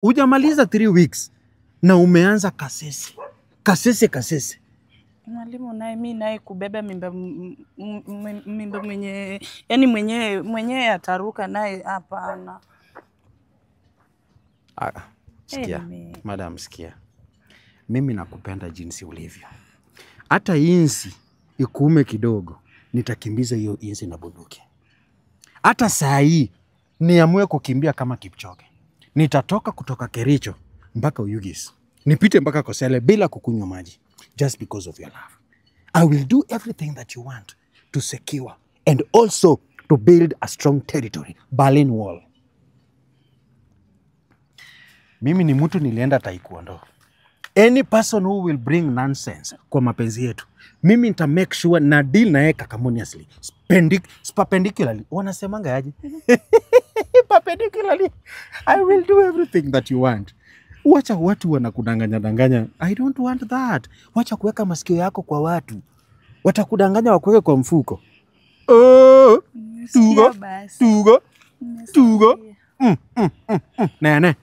Hujamaliza 3 weeks na umeanza kasese. Kasese. Mwalimu naye mimi naye kubeba mimba mwenye yani mwenyewe ataruka naye hapana. Sikia, madam sikia. Mimi nakupenda jinsi ulivyo. Hata insi ikuume kidogo, nitakimbiza hiyo insi na bunduki. Hata saa hii niamue kukimbia kama Kipchoge. Nitatoka kutoka Kericho mpaka Uyugis. Nipite mpaka Kosele bila kukunywa maji. Just because of your love. I will do everything that you want to secure and also to build a strong territory. Berlin Wall. Mimi ni mtu nilienda Taekwondo. Any person who will bring nonsense kwa mapenzi yetu, mimi nita make sure na deal na yeye harmoniously. Perpendicularly. Wanasemanga aje? Perpendicularly. I will do everything that you want. Wacha watu wanakudanganya. I don't want that. Wacha kuweka masikio yako kwa watu. Watakudanganya wakuweke kwa mfuko. Tugo. Nene.